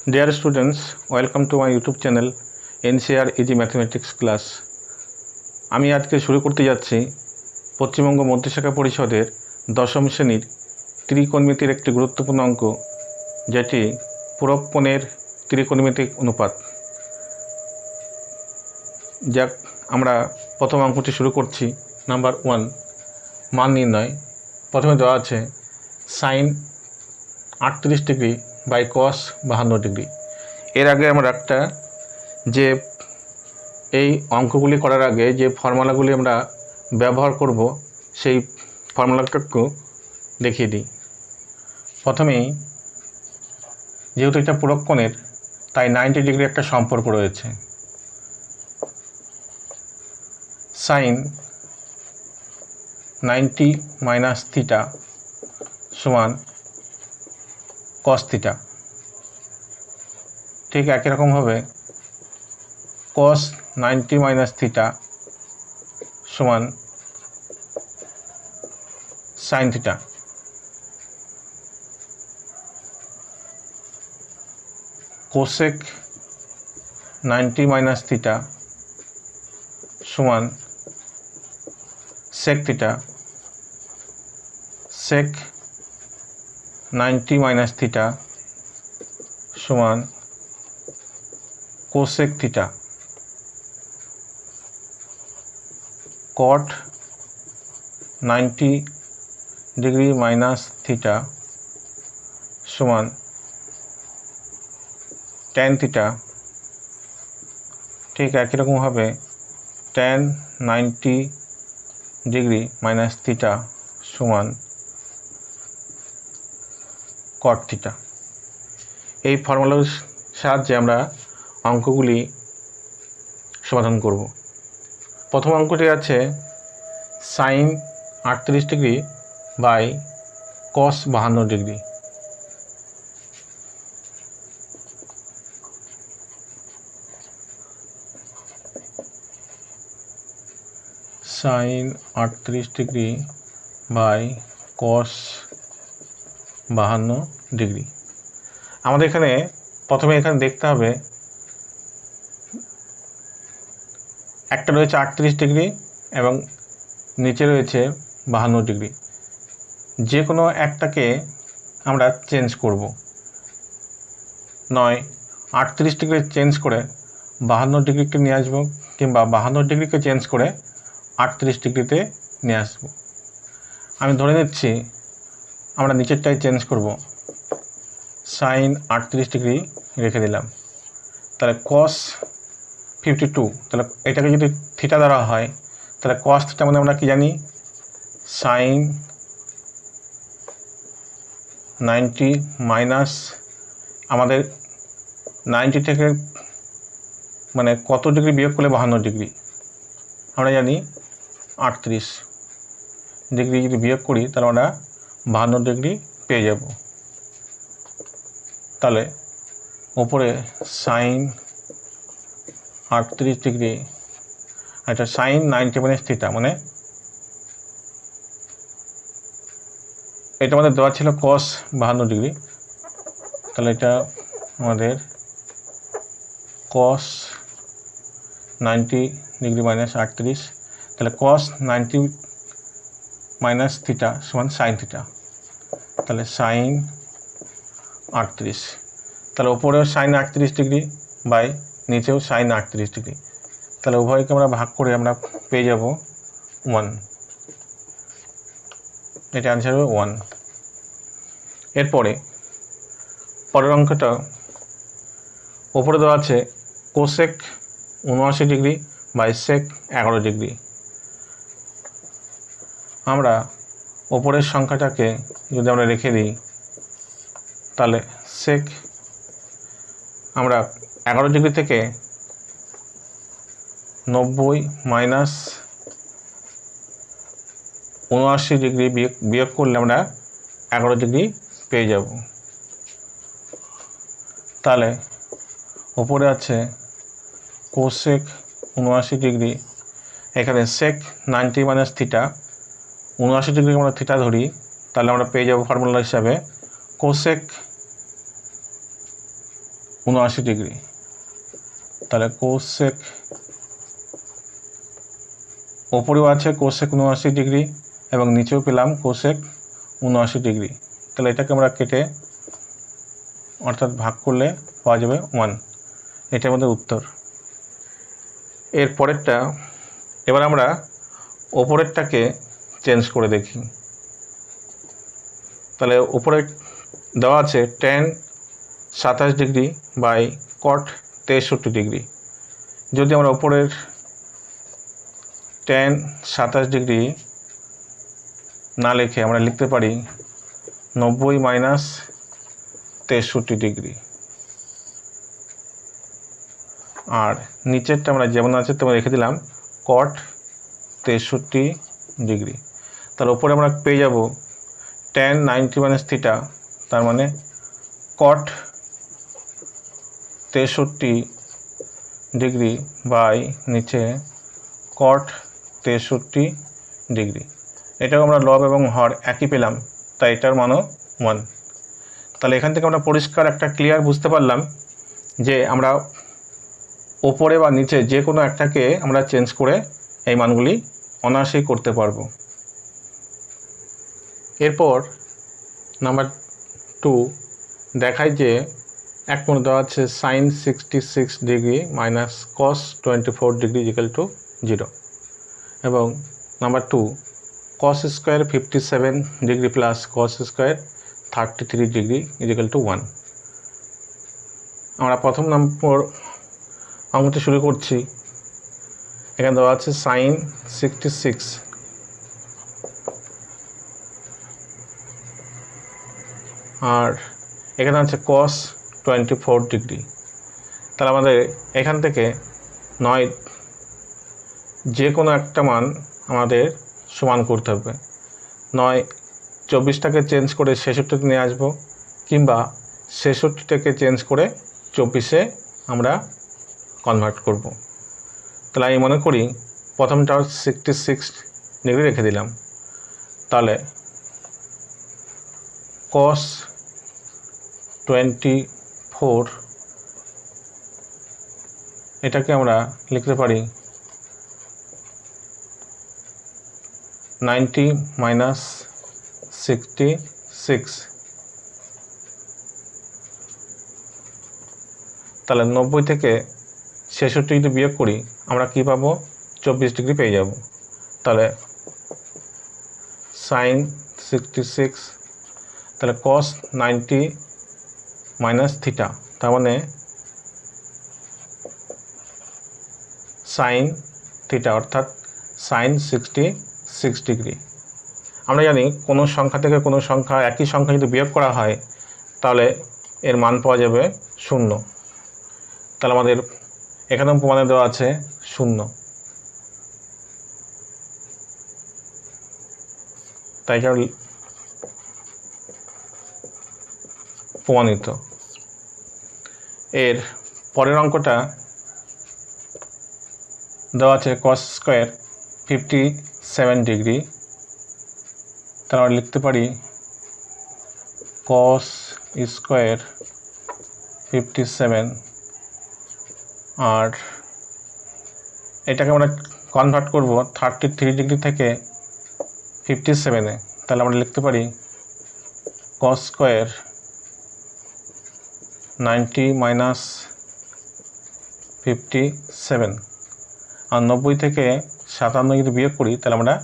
Dear students, welcome to my YouTube channel NCR Easy Mathematics Class. আমি আজকে শুরু করতে যাচ্ছি পশ্চিমবঙ্গ মধ্যশিক্ষা পরিষদের দশম শ্রেণীর ত্রিকোণমিতির একটি গুরুত্বপূর্ণ অঙ্ক, যেটি পূরক কোণের ত্রিকোণমিতিক অনুপাত। যাক, আমরা প্রথম অঙ্কটি শুরু করছি। নাম্বার 1, মান নির্ণয়। প্রথমে দেওয়া আছে sine 38 degree by cos 52 degree. এর আগে আমরা একটা যে এই অঙ্কগুলি করার আগে যে ফর্মুলাগুলি আমরা ব্যবহার করব সেই ফর্মুলাটাকে দেখিয়ে দিই। প্রথমেই যেহেতু এটা পূরক কোণের, তাই 90 ডিগ্রি একটা সম্পর্ক রয়েছে। সাইন 90 মাইনাস থিটা সমান কস থিটা। ঠিক একই রকমভাবে কস 90 মাইনাস থিটা সমান sine theta. Cosec 90 minus theta সমান সেক থিটা। সেক 90 মাইনাস থিটা সমান কোসেক থিটা। কট 90 ডিগ্রি মাইনাস থিটা সমান ট্যান থিটা। ঠিক একই রকমভাবে ট্যান 90 ডিগ্রি মাইনাস থিটা সমান কট থিটা। এই ফর্মুলার সাহায্যে আমরা অঙ্কগুলি সমাধান করব। প্রথম অঙ্কটি আছে sine 38 degree by cos 52 degree. Sine 38 degree by cos 52 degree. আমাদের এখানে প্রথমে দেখতে হবে একটা রয়েছে 38 ডিগ্রি এবং নিচে রয়েছে 52 ডিগ্রি। যে কোনো একটাকে আমরা চেঞ্জ করব, নয় 38 ডিগ্রি চেঞ্জ করে 52 ডিগ্রিকে নিয়ে আসবো, কিংবা 52 ডিগ্রিকে চেঞ্জ করে 38 ডিগ্রিতে নিয়ে আসবো। আমি ধরে নিচ্ছি আমরা নিচেরটাই চেঞ্জ করব। সাইন 38 ডিগ্রি রেখে দিলাম। তাহলে কস 52, তাহলে এটাকে যদি থিটা ধরা হয় তাহলে কস থিটা মানে আমরা কি জানি, সাইন 90 মাইনাস আমাদের 90 থেকে মানে কত ডিগ্রি বিয়োগ করলে 52 ডিগ্রি, আমরা জানি 38 ডিগ্রি যদি বিয়োগ করি তাহলে আমরা 52 ডিগ্রি পেয়ে যাব। তাহলে ওপরে সাইন 38 ডিগ্রি, এটা সাইন 90 মাইনাস থিটা, মানে এটা আমাদের দেওয়া ছিল কস 52 ডিগ্রি। তাহলে এটা আমাদের কস 90 ডিগ্রি মাইনাস 38, তাহলে কস 90 মাইনাস থিটা সমান সাইন থিটা। তাহলে সাইন 38, তাহলে ওপরেও সাইন 38 ডিগ্রি বাই নিচেও সাইন 38 ডিগ্রি। তাহলে উভয়কে আমরা ভাগ করে আমরা পেয়ে যাব 1। এটা অ্যান্সার হবে 1। এরপরে পরের অঙ্কটা ওপরে দেওয়া আছে cosec 79 degree by sec 11 degree. আমরা ওপরের সংখ্যাটাকে যদি আমরা রেখে দিই তাহলে সেক আমরা 11 ডিগ্রি থেকে 90 মাইনাস 79 ডিগ্রি বিয়োগ করলে আমরা 11 ডিগ্রি পেয়ে যাব। তাহলে ওপরে আছে কোসেক 79 ডিগ্রি, এখানে সেক 90 মাইনাস থিটা, 79 ডিগ্রি আমরা থিটা ধরি, তাহলে আমরা পেয়ে যাব ফর্মুলা হিসাবে কোসেক 79 ডিগ্রি। তাহলে কোসেক ওপরেও আছে কোসেক 79 ডিগ্রি এবং নিচেও পেলাম কোসেক 79 ডিগ্রি। তাহলে এটাকে আমরা কেটে অর্থাৎ ভাগ করলে পাওয়া যাবে 1। এটা আমাদের উত্তর। এর পরেরটা এবার আমরা ওপরেরটাকে চেঞ্জ করে দেখি। তাহলে উপরে দেওয়া আছে tan 27 degree by cot 63 degree. যদি আমরা উপরের tan 27 ডিগ্রি না লিখে আমরা লিখতে পারি 90 মাইনাস 63 ডিগ্রি, আর নিচেরটা আমরা যেমন আছে তেমন রেখে দিলাম cot 63 ডিগ্রি। তার উপরে আমরা পেয়ে যাব tan 90 মাইনাস থিটা, তার মানে cot 63 ডিগ্রি বাই নিচে cot 63 ডিগ্রি। এটাও আমরা লব এবং হর একই পেলাম, তাই এটার মানও 1। তাহলে এখান থেকে আমরা পরিষ্কার একটা ক্লিয়ার বুঝতে পারলাম যে আমরা ওপরে বা নিচে যে কোনো একটাকে আমরা চেঞ্জ করে এই মানগুলি অনায়াসেই করতে পারবো। এরপর নাম্বার 2 দেখায় যে এক কোণ দেওয়া আছে sin 66 degree minus cos 24 degree equal to 0 এবং number 2 cos square 57 degree plus cos square 33 degree equal to 1। আমরা প্রথম নম্বর অঙ্কটি শুরু করছি। এখানে দেওয়া আছে sin 66 আর এখানে আছে cos 24 ডিগ্রি। তাহলে আমাদের এখান থেকে নয় যে কোনো একটা মান আমাদের সমান করতে হবে, নয় 24টাকে চেঞ্জ করে 66 নিয়ে আসবো, কিংবা 66টাকে চেঞ্জ করে 24-এ আমরা কনভার্ট করব। তাহলে আমি মনে করি প্রথমটা 66 ডিগ্রি রেখে দিলাম। তাহলে cos 24 এটাকে আমরা লিখতে পারি 90 মাইনাস 66। তাহলে 90 থেকে 66 যদি বিয়োগ করি আমরা কি পাবো, 24 ডিগ্রি পেয়ে যাব। তাহলে sin 66 তাহলে cos 90 মাইনাস থিটা, তার মানে sin থিটা অর্থাৎ sin 66 ডিগ্রি। আমরা জানি কোনো সংখ্যা থেকে কোনো সংখ্যা একই সংখ্যা যদি বিয়োগ করা হয় তাহলে এর মান পাওয়া যাবে 0। তাহলে আমাদের এখানেও প্রমাণে দেওয়া আছে 0, তাই কারণ প্রমাণিত। এর পরের অঙ্কটা দেওয়া আছে cos স্কোয়ার 57 ডিগ্রি। তাহলে আমরা লিখতে পারি cos স্কোয়ার 57 আর এটাকে আমরা কনভার্ট করব 33 ডিগ্রি থেকে 57-এ। তাহলে আমরা লিখতে পারি cos স্কোয়ার 90 মাইনাস 57 আর 90 থেকে 57 যদি বিয়োগ করি তাহলে আমরা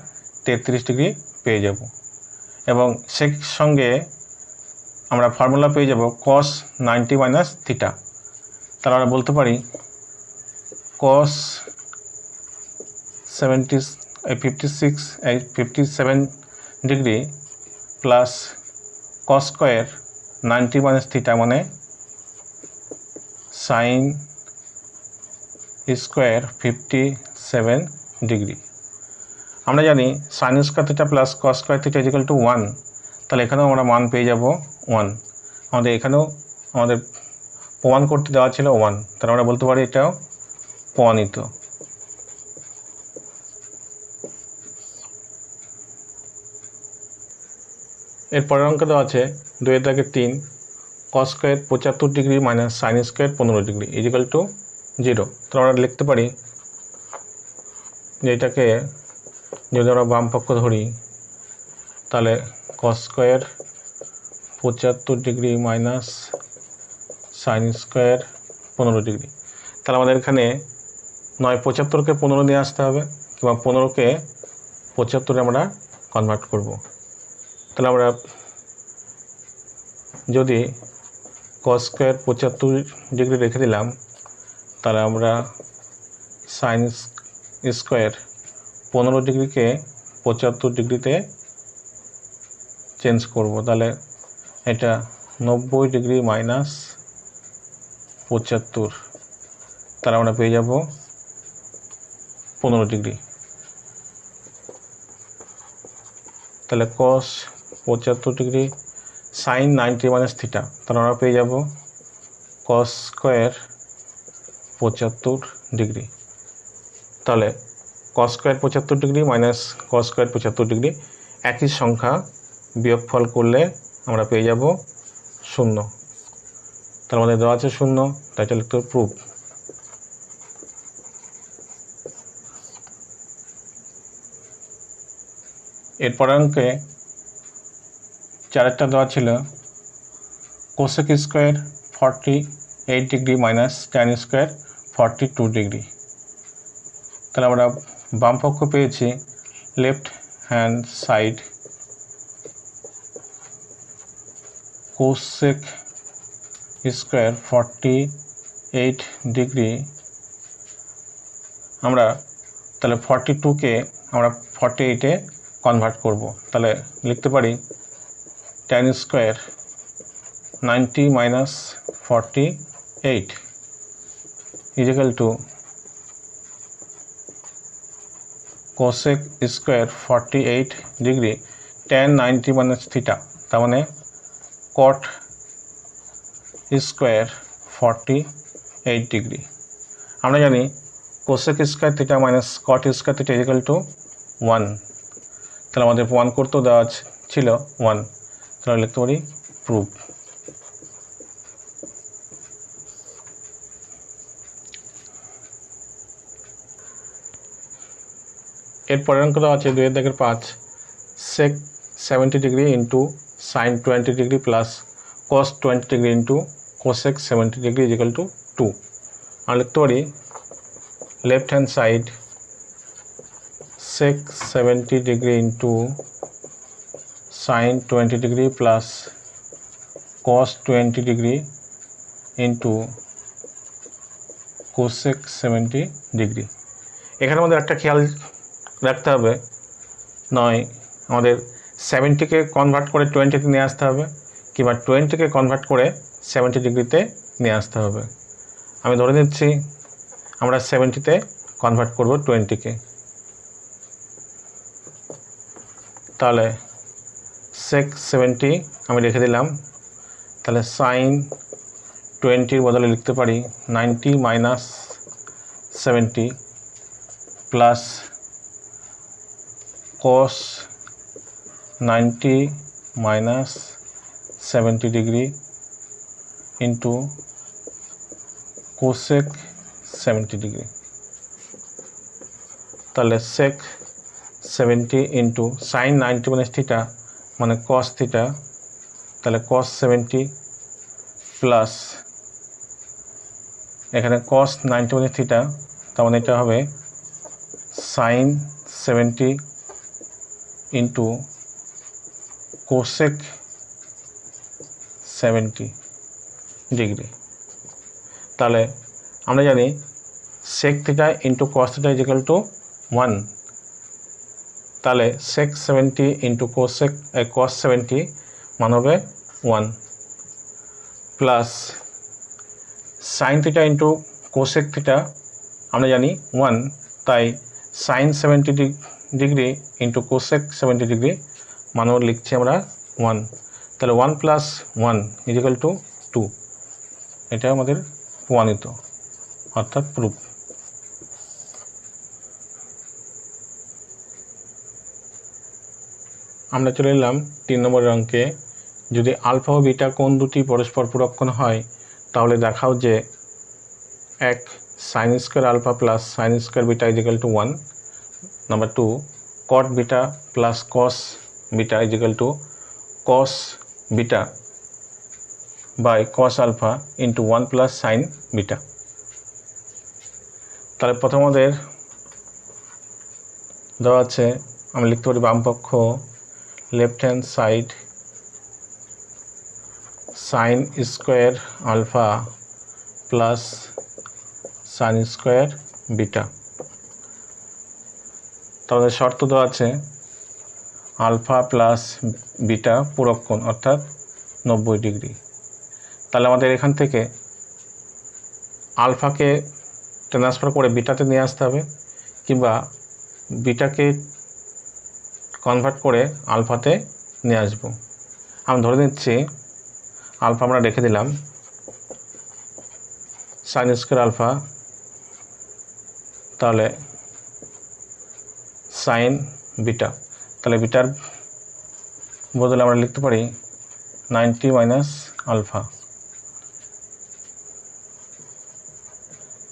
33 ডিগ্রি পেয়ে যাব এবং সেই সঙ্গে আমরা ফর্মুলা পেয়ে যাব cos 90 মাইনাস থিটা। তাহলে আমরা বলতে পারি cos 57 degree plus cos square 90 minus theta মানে sin স্কোয়ার 57 ডিগ্রি। আমরা জানি sin square theta plus cos square theta equal to 1। তাহলে এখানেও আমরা মান পেয়ে যাব 1। আমাদের এখানেও আমাদের প্রমাণ করতে দেওয়া ছিল 1, তাহলে আমরা বলতে পারি এটাও প্রমাণিত। এর পরের অঙ্ক দেওয়া আছে 2-3 cos square 75 degree minus sine square 15 degree is equal to 0। তো আমরা লিখতে পারি যে এটাকে যদি আমরা বাম পক্ষ ধরি তাহলে কস square 75 degree minus sine square 15 degree. তাহলে আমাদের এখানে নয় 75কে 15 নিয়ে আসতে হবে কিংবা 15কে 75-এ আমরা কনভার্ট করব। তাহলে আমরা যদি কস স্কোয়ার 75 ডিগ্রি রেখে দিলাম তাহলে আমরা সাইন স্কোয়ার 15 ডিগ্রিকে 75 ডিগ্রিতে চেঞ্জ করব। তাহলে এটা 90 ডিগ্রি মাইনাস 75, তাহলে আমরা পেয়ে যাব 15 ডিগ্রি। তাহলে কস 75 ডিগ্রি সাইন 90 মাইনাস থিটা, তাহলে আমরা পেয়ে যাব কস স্কোয়ার 75 ডিগ্রি। তাহলে কস square 75 degree minus cos square 75 degree একই সংখ্যা বিয়োগফল করলে আমরা পেয়ে যাব 0। তার মধ্যে দেওয়া আছে 0, তাই এটা লিখতে হবে প্রুফ। এরপর অঙ্কে 4টা দেওয়া ছিল cosec square 48 degree minus tan square 42 degree. তাহলে আমরা বাম পক্ষ পেয়েছি left hand side cosec square 48 degree, আমরা তাহলে 42কে আমরা 48-এ কনভার্ট করব। তাহলে লিখতে পারি tan square 90 minus 48 is equal to cosec square 48 degree tan 90 minus theta, তার মানে কট স্কোয়ার 48 ডিগ্রি। আমরা জানি cosec square theta minus cot square theta is equal to 1। তাহলে আমাদের প্রমাণ করতেও দেওয়া ছিল 1, তাহলে লিখতে পারি প্রুফ। এরপরের অঙ্ক দেওয়া আছে 2-5 sec 70 degree into sine 20 degree plus cos 20 degree into cosec 70 degree is equal to 2। আমরা লিখতে পারি left hand side sec 70 degree into sin 20 degree plus cos 20 degree into cosec 70 degree। এখানে আমাদের একটা খেয়াল রাখতে হবে, নয় আমাদের 70-কে কনভার্ট করে 20-তে নিয়ে আসতে হবে কিংবা 20-কে কনভার্ট করে 70 ডিগ্রিতে নিয়ে আসতে হবে। আমি ধরে নিচ্ছি আমরা 70-তে কনভার্ট করব 20-কে। তাহলে সেক 70 আমি রেখে দিলাম। তাহলে সাইন 20-র বদলে লিখতে পারি 90 minus 70 plus cos 90 minus 70 degree into cosec 70 degree. তাহলে সেক 70 ইন্টু সাইন 90 মাইনাস থিটা মানে কস থিটা, তাহলে কস 70 প্লাস এখানে কস 90 মাইনাস থিটা, তার মানে এটা হবে সাইন 70 ইন্টু কোসেক 70 ডিগ্রি। তাহলে আমরা জানি sec theta into cos theta is equal to 1। তাহলে সেক 70 ইন্টু কস 70 মান হবে 1 plus sine theta into cosec theta আমরা জানি 1, তাই sine 70 degree into cosec 70 degree মান লিখছি আমরা 1। তাহলে 1 প্লাস 1 ইজিক্যাল টু 2, এটা আমাদের প্রমাণিত অর্থাৎ প্রুফ। আমরা চলে এলাম 3 নম্বরের অঙ্কে যদি আলফা ও বিটা কোণ দুটি পরস্পর পূরককোণ হয় তাহলে দেখাও যে এক sine square alpha plus sine square beta is equal to 1। Number 2 cot beta plus cos beta is equal to cos beta by cos alpha into 1 plus sine beta. তাহলে প্রথম আমাদের দেওয়া আছে, আমরা লিখতে পারি বাম পক্ষ left hand side sine square alpha plus sine square beta. তাহলে শর্ত দেওয়া আছে আলফা প্লাস বিটা পূরক কোণ অর্থাৎ 90 ডিগ্রি। তাহলে আমাদের এখান থেকে আলফাকে ট্রান্সফার করে বিটাতে নিয়ে আসতে হবে, কিংবা বিটাকে কনভার্ট করে আলফাতে নিয়ে আসবো। আমি ধরে নিচ্ছি আলফা আমরা রেখে দিলাম সাইন স্কোয়ার আলফা, তাহলে সাইন বিটা, তাহলে বিটার বদলে আমরা লিখতে পারি 90 মাইনাস আলফা,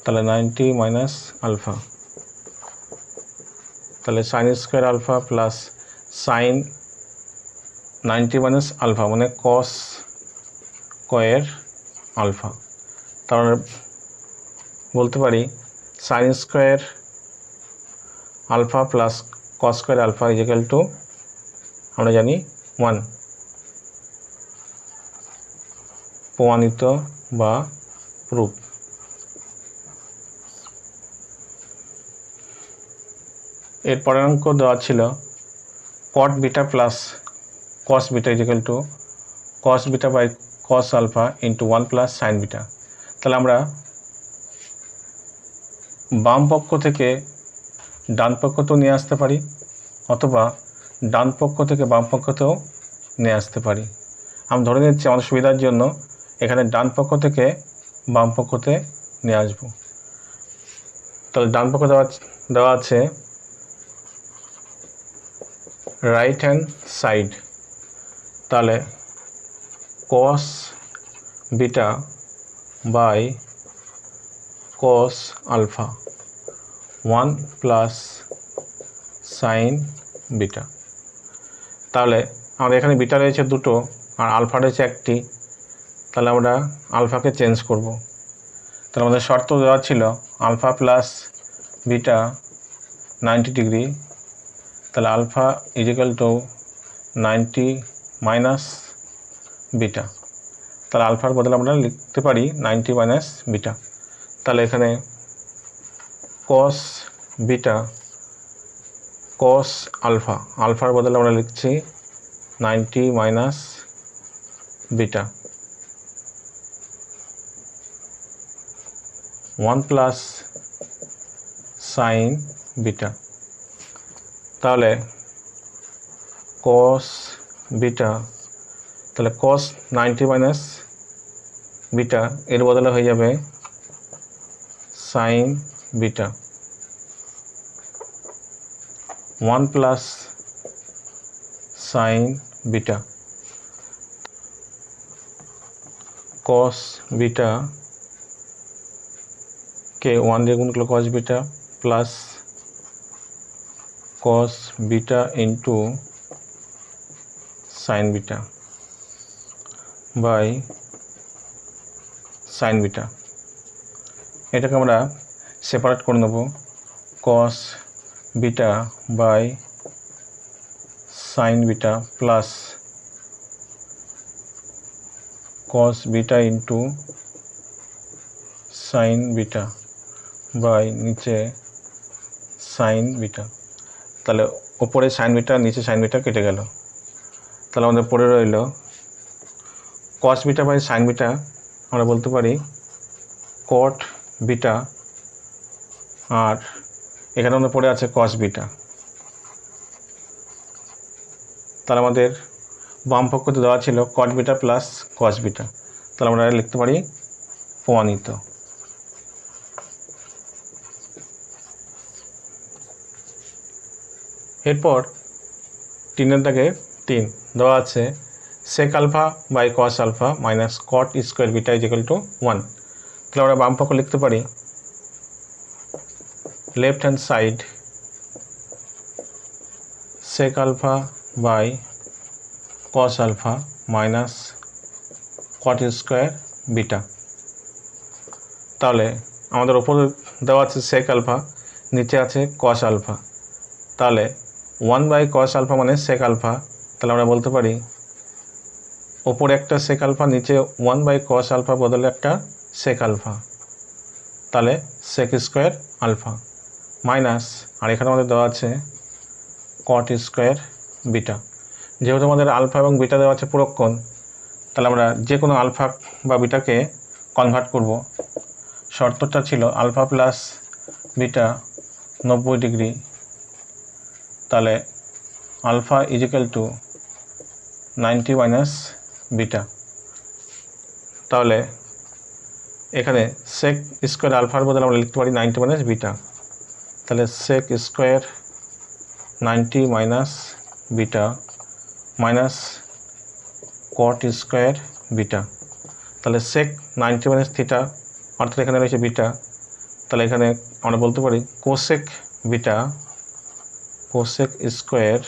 তাহলে 90 মাইনাস আলফা, তাহলে sine square alpha plus sine 90 minus alpha মানে কস স্কোয়ার আলফা। তাহলে বলতে পারি sine square alpha plus cos square alpha is equal to আমরা জানি 1, প্রমাণিত বা প্রুফ। এর পরের অঙ্ক দেওয়া ছিল cot beta plus cos beta is equal to cos beta by cos alpha into 1 plus sine beta. তাহলে আমরা বাম পক্ষ থেকে ডান পক্ষতেও নিয়ে আসতে পারি, অথবা ডান পক্ষ থেকে বাম পক্ষতেও নিয়ে আসতে পারি। আমি ধরে নিচ্ছি আমাদের সুবিধার জন্য এখানে ডান পক্ষ থেকে বাম পক্ষতে নিয়ে আসব। তাহলে ডান পক্ষ দেওয়া আছে রাইট হ্যান্ড সাইড, তাহলে cos beta by cos alpha 1 plus sine beta. তাহলে আমাদের এখানে বিটা রয়েছে দুটো আর আলফা রয়েছে একটি, তাহলে আমরা আলফাকে চেঞ্জ করব। তাহলে আমাদের শর্ত দেওয়া ছিল আলফা প্লাস বিটা 90 ডিগ্রি, তাহলে alpha is equal to 90 minus beta, তাহলে আলফার বদলে আমরা লিখতে পারি 90 মাইনাস বিটা। তাহলে এখানে কস বিটা কস আলফা, আলফার বদলে আমরা লিখছি 90 minus beta 1 plus sine beta. তাহলে কস বিটা, তাহলে কস 90 মাইনাস বিটা এর বদলে হয়ে যাবে sine beta 1 plus sine beta cos beta কে 1 দিয়ে গুণ করলে cos beta plus cos beta into sine beta by sine beta. এটাকে আমরা সেপারেট করে নেব, cos beta by sine beta plus cos beta into sine beta by নিচে sine beta. তাহলে ওপরে সাইন বিটা নিচে সাইন বিটা কেটে গেল, তাহলে আমাদের পড়ে রইল cos beta by sine beta, আমরা বলতে পারি কট বিটা, আর এখানে আমাদের পড়ে আছে কস বিটা। তাহলে আমাদের বাম পক্ষতে দেওয়া ছিল cot beta plus cos beta, তাহলে আমরা লিখতে পারি প্রমাণিত। এরপর 3 দাগে 3 দেওয়া আছে sec alpha by cos alpha minus cot square beta is equal to 1 তাহলে আমরা বাম পক্ষ লিখতে পারি left hand side sec alpha by cos alpha minus cot square beta তাহলে আমাদের উপরে দেওয়া আছে sec alpha নিচে আছে cos alpha তাহলে 1 by cos alpha মানে sec alpha তাহলে আমরা বলতে পারি উপরে একটা sec alpha নিচে 1 by cos alpha বদলে একটা sec alpha তাহলে sec square alpha মাইনাস আর এখানে আমাদের দেওয়া আছে cot square beta যেহেতু আমাদের আলফা এবং বিটা দেওয়া আছে পুরক্ষণ তাহলে আমরা যে কোনো আলফা বা বিটাকে কনভার্ট করব শর্তটা ছিল আলফা প্লাস বিটা 90 ডিগ্রি তাহলে alpha is equal to 90 minus beta তাহলে এখানে sec স্কয়ার আলফার বদলে আমরা লিখতে পারি 90 মাইনাস বিটা তাহলে sec square 90 minus beta minus cot square beta তাহলে sec 90 মাইনাস থিটা অর্থাৎ এখানে রয়েছে বিটা তাহলে এখানে আমরা বলতে পারি cosec beta cosec square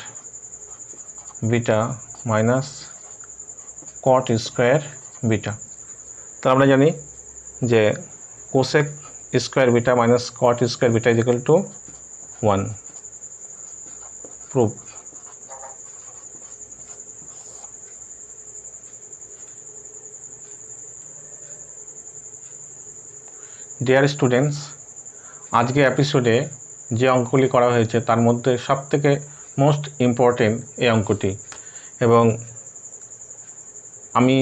beta minus cot square beta তাহলে আমরা জানি যে cosec square beta minus cot square beta is equal two 1 proof dear students আজকে এপিসোডে যে অঙ্কগুলি করা হয়েছে তার মধ্যে সবথেকে মোস্ট ইম্পর্টেন্ট এই অঙ্কটি এবং আমি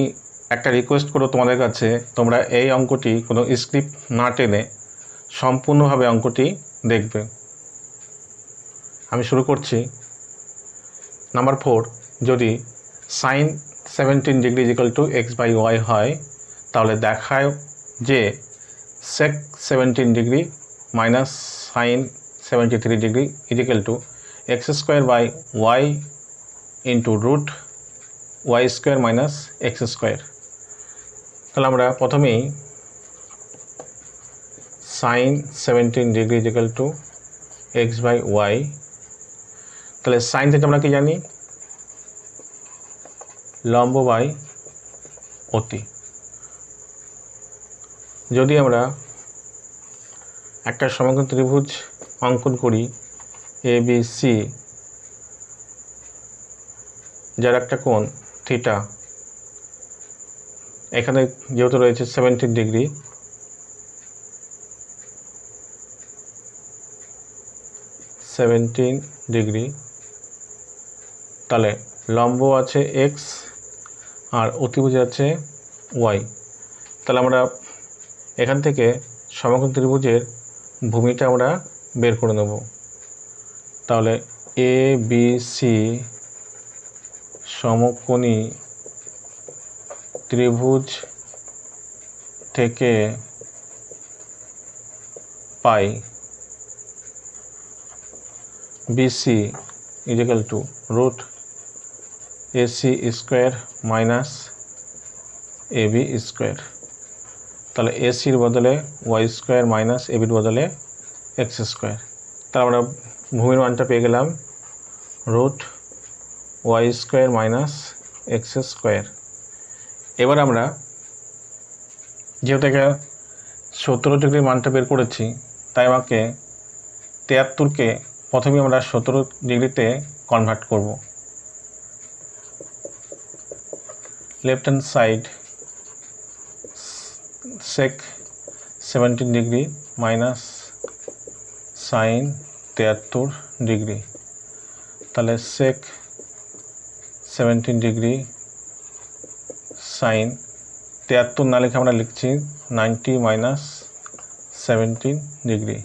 একটা রিকোয়েস্ট করব তোমাদের কাছে তোমরা এই অঙ্কটি কোনো স্ক্রিপ্ট না টেনে সম্পূর্ণভাবে অঙ্কটি দেখবে আমি শুরু করছি নাম্বার 4 যদি sin 17 degree is equal to x by y হয় তাহলে দেখায় যে sec 17 degree minus sin 73 degree is equal to x square by y into root y square minus x square তাহলে আমরা প্রথমেই sin 17 degree is equal to x by y তাহলে sine থেকে আমরা কি জানি লম্ব বাই অতি যদি আমরা একটা সমকোণ ত্রিভুজ অঙ্কন করি ABC যার একটা কোণ থিটা এখানে যেহেতু রয়েছে 17 ডিগ্রি তাহলে লম্ব আছে x আর অতিভুজ আছে y তাহলে আমরা এখান থেকে সমকোণ ত্রিভুজের ভূমিটা আমরা বের করে নেব তাহলে ABC সমকোণী ত্রিভুজ থেকে পাই BC is equal to root AC square minus AB square তাহলে AC এর বদলে y স্কয়ার মাইনাস AB এর বদলে x স্কয়ার তাহলে আমরা ভূমির মানটা পেয়ে গেলাম root y square minus x square এবার আমরা যেহেতু এখানে 17 ডিগ্রি মানটা বের করেছি তাই আমাকে 73 কে প্রথমে আমরা 17 ডিগ্রিতে কনভার্ট করব left hand side sec 17 degree minus sin 73 degree তাহলে sec 17 ডিগ্রি sin 73 না লিখে আমরা লিখছি 90 মাইনাস 17 ডিগ্রি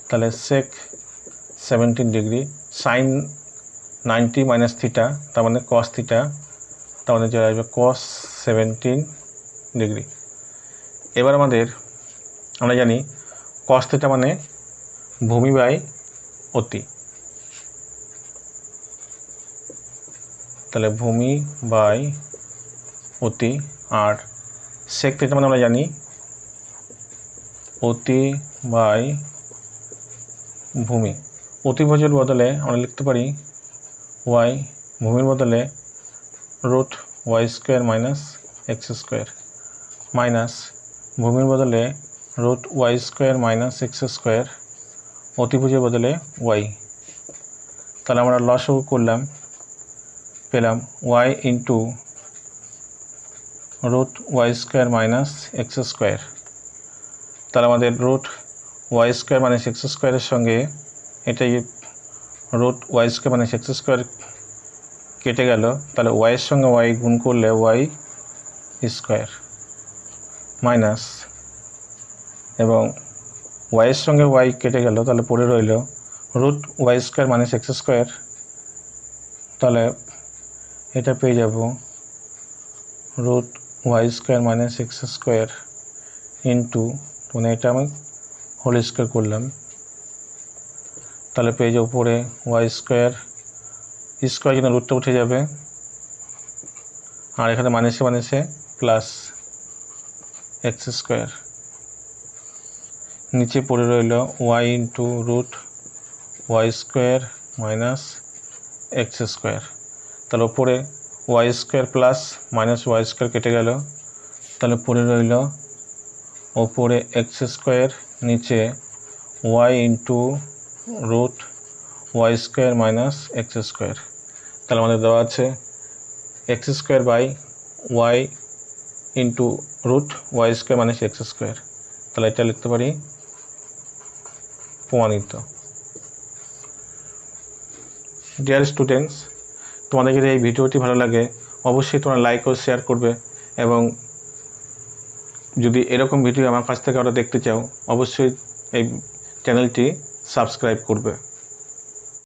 তাহলে sec 17 degree sin 90 minus theta তার মানে cos থিটা তার মানে চলে আসবে cos 17 ডিগ্রি এবার আমাদের আমরা জানি cos থিটা মানে ভূমি বাই অতি তাহলে ভূমি বাই অতি, আর সেক থিটা মানে আমরা জানি অতি বাই ভূমি। অতিভুজের বদলে আমরা লিখতে পারি ওয়াই, ভূমির বদলে root y square minus x square, minus ভূমির বদলে root y square minus x square, অতিভুজের বদলে ওয়াই। তাহলে আমরা লসাগু করলাম, পেলাম y into root y square minus x square. তাহলে আমাদের root y square minus x স্কোয়ারের সঙ্গে এটাই root y square minus x square কেটে গেল, তাহলে ওয়াইয়ের সঙ্গে ওয়াই গুণ করলে ওয়াই স্কোয়ার মাইনাস, এবং ওয়াইয়ের সঙ্গে ওয়াই কেটে গেল, তাহলে পড়ে রইল root y square minus x square. তাহলে এটা পেয়ে যাব root y square minus x square into, মানে এটা আমি হোল স্কোয়ার করলাম, তাহলে পেয়ে যাব উপরে ওয়াই স্কোয়ার, স্কোয়ার জন্য রুটটা উঠে যাবে, আর এখানে মাইনাসে মাইনাসে প্লাস এক্স স্কোয়ার, নিচে পড়ে রইল y into root y square minus x square. তাহলে উপরে y square plus minus y square কেটে গেল, তাহলে পড়ে রইল ওপরে এক্স স্কোয়ার, নিচে y into root y square minus x square. তাহলে আমাদের দেওয়া আছে x square by y into root y square minus x square. তাহলে এটা লিখতে পারি প্রমাণিত। ডিয়ার স্টুডেন্টস, তোমাদের যদি এই ভিডিওটি ভালো লাগে অবশ্যই তোমরা লাইক ও শেয়ার করবে, এবং যদি এরকম ভিডিও আমার কাছ থেকে আরও দেখতে চাও অবশ্যই এই চ্যানেলটি সাবস্ক্রাইব করবে।